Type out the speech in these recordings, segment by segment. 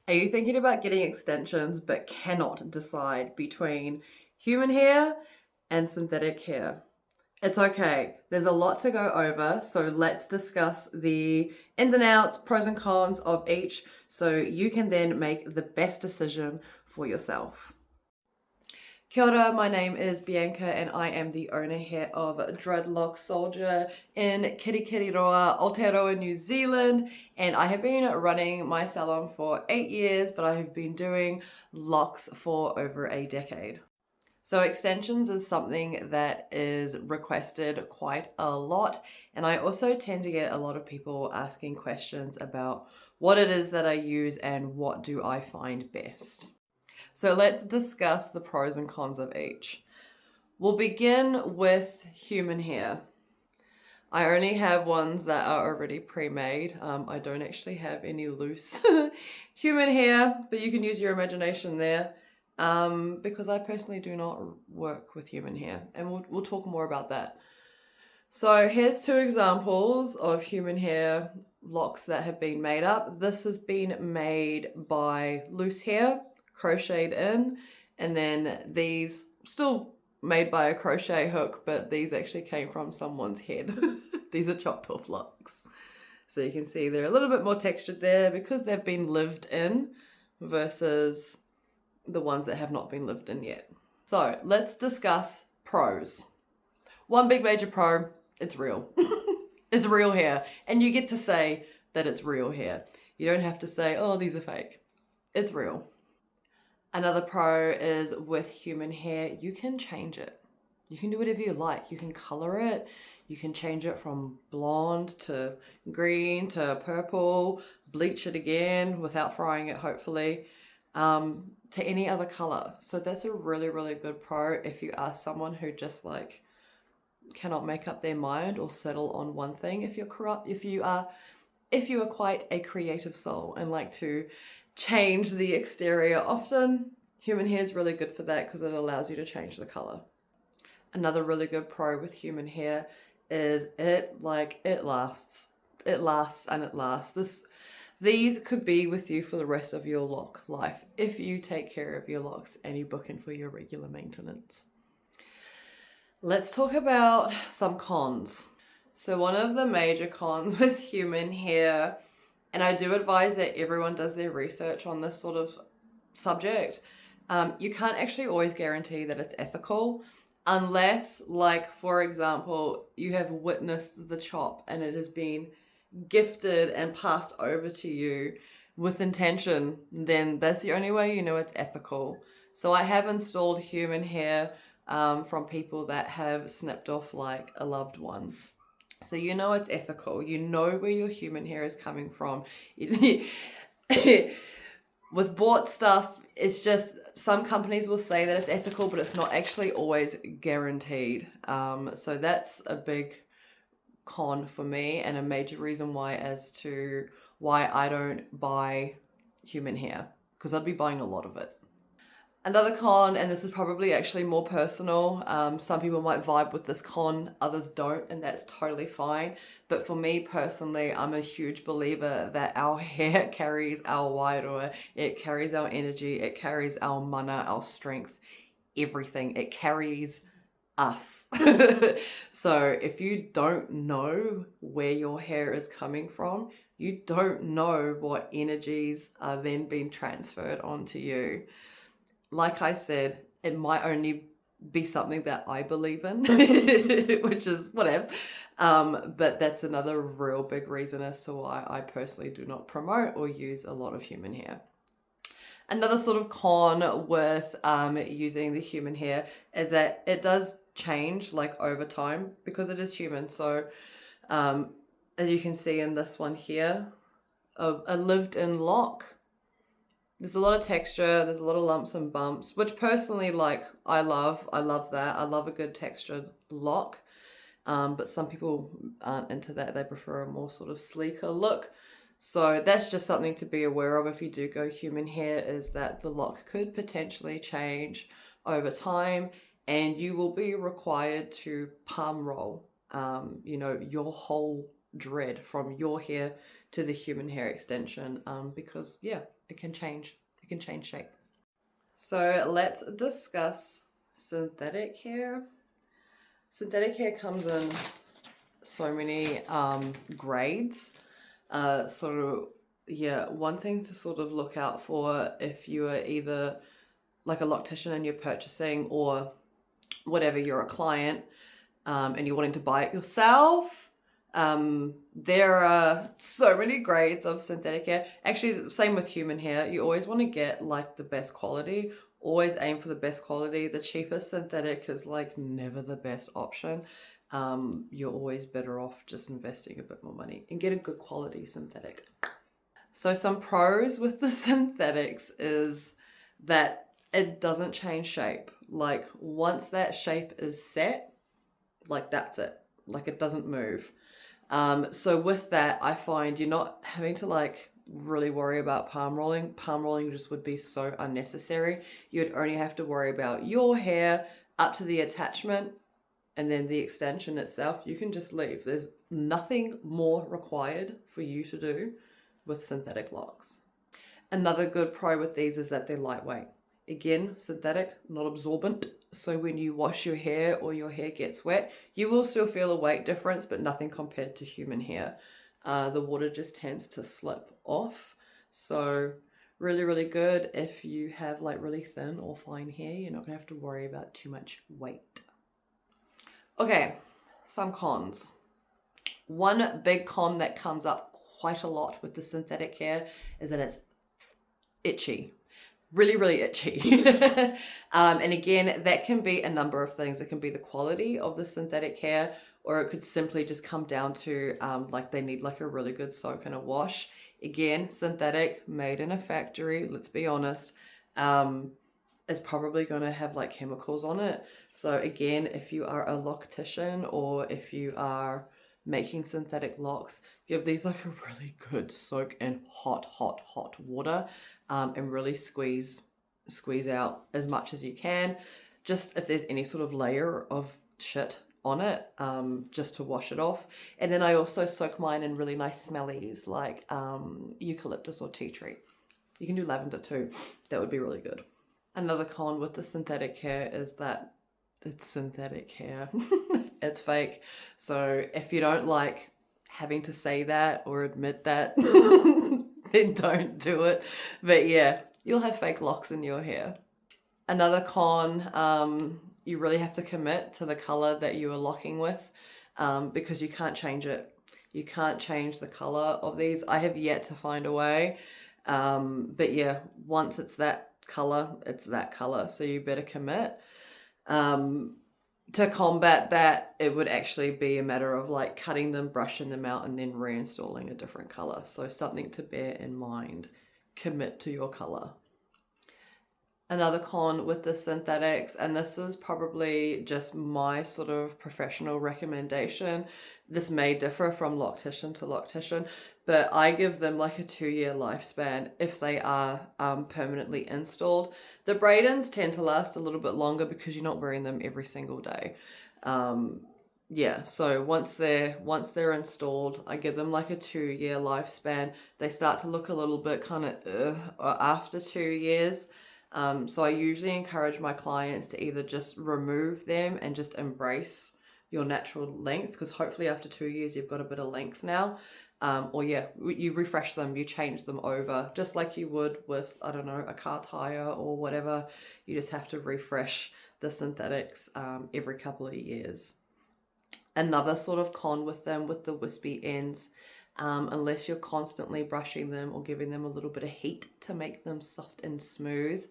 Are you thinking about getting extensions but cannot decide between human hair and synthetic hair? It's okay. There's a lot to go over, so let's discuss the ins and outs, pros and cons of each, so you can then make the best decision for yourself. Kia ora, my name is Bianca and I am the owner here of Dreadlock Soldier in Kirikiriroa, Aotearoa, New Zealand, and I have been running my salon for 8 years, but I have been doing locks for over a decade. So extensions is something that is requested quite a lot, and I also tend to get a lot of people asking questions about what it is that I use and what do I find best. So let's discuss the pros and cons of each. We'll begin with human hair. I only have ones that are already pre-made. I don't actually have any loose human hair, but you can use your imagination there because I personally do not work with human hair, and we'll talk more about that. So here's 2 examples of human hair locks that have been made up. This has been made by loose hair, crocheted in, and then these still made by a crochet hook, but these actually came from someone's head. These are chopped off locks. So you can see they're a little bit more textured there because they've been lived in versus the ones that have not been lived in yet. So let's discuss pros. One big major pro, it's real. It's real hair. And you get to say that it's real hair. You don't have to say, oh, these are fake. It's real. Another pro is with human hair, you can change it. You can do whatever you like. You can color it. You can change it from blonde to green to purple, bleach it again without frying it, hopefully, to any other color. So that's a really, really good pro if you are someone who just like cannot make up their mind or settle on one thing. If you are quite a creative soul and like to change the exterior often, human hair is really good for that because it allows you to change the color. Another really good pro with human hair is it lasts. It lasts and it lasts. These could be with you for the rest of your lock life if you take care of your locks and you book in for your regular maintenance. Let's talk about some cons. So one of the major cons with human hair, and I do advise that everyone does their research on this sort of subject, you can't actually always guarantee that it's ethical unless, like, for example, you have witnessed the chop and it has been gifted and passed over to you with intention. Then that's the only way you know it's ethical. So I have installed human hair from people that have snipped off like a loved one. So you know it's ethical. You know where your human hair is coming from. With bought stuff, it's just some companies will say that it's ethical, but it's not actually always guaranteed. So that's a big con for me and a major reason why I don't buy human hair, because I'd be buying a lot of it. Another con, and this is probably actually more personal, some people might vibe with this con, others don't, and that's totally fine. But for me personally, I'm a huge believer that our hair carries our wairoa, it carries our energy, it carries our mana, our strength, everything. It carries us. So if you don't know where your hair is coming from, you don't know what energies are then being transferred onto you. Like I said, it might only be something that I believe in, which is whatevs. But that's another real big reason as to why I personally do not promote or use a lot of human hair. Another sort of con with using the human hair is that it does change like over time because it is human. So as you can see in this one here, a lived-in lock, there's a lot of texture, there's a lot of lumps and bumps, which personally, like, I love that. I love a good textured lock. But some people aren't into that. They prefer a more sort of sleeker look. So that's just something to be aware of if you do go human hair, is that the lock could potentially change over time and you will be required to palm roll, your whole dread from your hair to the human hair extension, because It can change shape. So let's discuss synthetic hair. Synthetic hair comes in so many grades. So yeah, one thing to sort of look out for if you are either like a loctician and you're purchasing, or whatever, you're a client and you're wanting to buy it yourself, there are so many grades of synthetic hair. Actually, same with human hair. You always want to get like the best quality. Always aim for the best quality. The cheapest synthetic is like never the best option. You're always better off just investing a bit more money and get a good quality synthetic. So some pros with the synthetics is that it doesn't change shape. Like once that shape is set, like that's it. Like it doesn't move. So with that, I find you're not having to like really worry about palm rolling. Palm rolling just would be so unnecessary. You'd only have to worry about your hair up to the attachment, and then the extension itself, you can just leave. There's nothing more required for you to do with synthetic locks. Another good pro with these is that they're lightweight. Again, synthetic, not absorbent. So when you wash your hair or your hair gets wet, you will still feel a weight difference, but nothing compared to human hair. The water just tends to slip off. So really, really good if you have like really thin or fine hair. You're not gonna have to worry about too much weight. Okay, some cons. One big con that comes up quite a lot with the synthetic hair is that it's itchy. Really, really itchy. And again, that can be a number of things. It can be the quality of the synthetic hair, or it could simply just come down to like they need like a really good soak and a wash. Again, synthetic, made in a factory, let's be honest, is probably going to have like chemicals on it. So again, if you are a loctician or if you are making synthetic locks, give these like a really good soak in hot water, and really squeeze out as much as you can. Just if there's any sort of layer of shit on it, just to wash it off. And then I also soak mine in really nice smellies like eucalyptus or tea tree. You can do lavender too. That would be really good. Another con with the synthetic hair is that it's synthetic hair. It's fake. So if you don't like having to say that or admit that, then don't do it. But yeah, you'll have fake locks in your hair. Another con, you really have to commit to the color that you are locking with, because you can't change it. You can't change the color of these. I have yet to find a way. But yeah, once it's that color, it's that color. So you better commit. To combat that, it would actually be a matter of like cutting them, brushing them out, and then reinstalling a different color. So something to bear in mind. Commit to your color. Another con with the synthetics, and this is probably just my sort of professional recommendation, this may differ from loctician to loctician, but I give them like a 2-year lifespan if they are permanently installed. The braid-ins tend to last a little bit longer because you're not wearing them every single day. Yeah, so once they're installed, I give them like a 2-year lifespan. They start to look a little bit kind of after 2 years. So I usually encourage my clients to either just remove them and just embrace your natural length, because hopefully after 2 years you've got a bit of length now. Or yeah, you refresh them, you change them over, just like you would with, I don't know, a car tire or whatever. You just have to refresh the synthetics every couple of years. Another sort of con with them, with the wispy ends, unless you're constantly brushing them or giving them a little bit of heat to make them soft and smooth,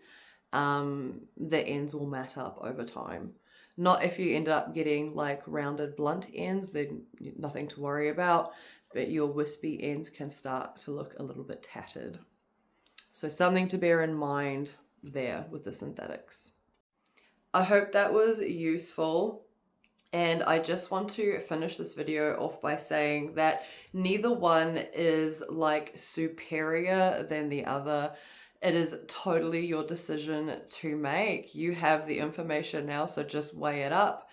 the ends will mat up over time. Not if you end up getting like rounded blunt ends, then nothing to worry about, but your wispy ends can start to look a little bit tattered. So something to bear in mind there with the synthetics. I hope that was useful. And I just want to finish this video off by saying that neither one is like superior than the other. It is totally your decision to make. You have the information now, so just weigh it up.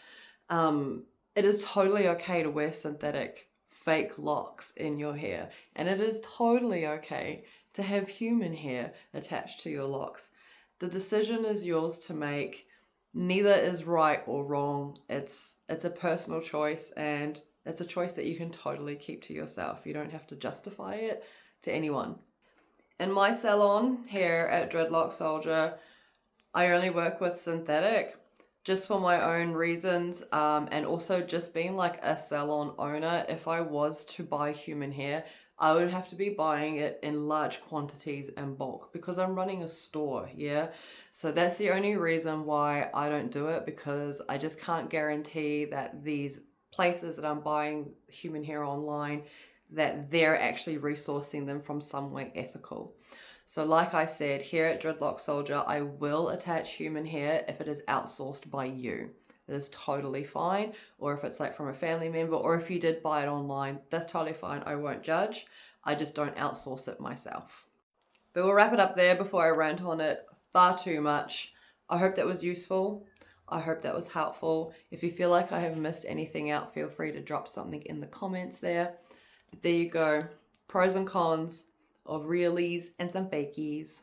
It is totally okay to wear synthetic fake locks in your hair. And it is totally okay to have human hair attached to your locks. The decision is yours to make. Neither is right or wrong. It's a personal choice, and it's a choice that you can totally keep to yourself. You don't have to justify it to anyone. In my salon here at Dreadlock Soldier, I only work with synthetic just for my own reasons, and also just being like a salon owner. If I was to buy human hair, I would have to be buying it in large quantities and bulk because I'm running a store, yeah? So that's the only reason why I don't do it, because I just can't guarantee that these places that I'm buying human hair online, that they're actually resourcing them from somewhere ethical. So like I said, here at Dreadlock Soldier, I will attach human hair if it is outsourced by you. That is totally fine. Or if it's like from a family member, or if you did buy it online, that's totally fine. I won't judge. I just don't outsource it myself. But we'll wrap it up there before I rant on it far too much. I hope that was useful. I hope that was helpful. If you feel like I have missed anything out, feel free to drop something in the comments there. But there you go. Pros and cons of realies and some fakies.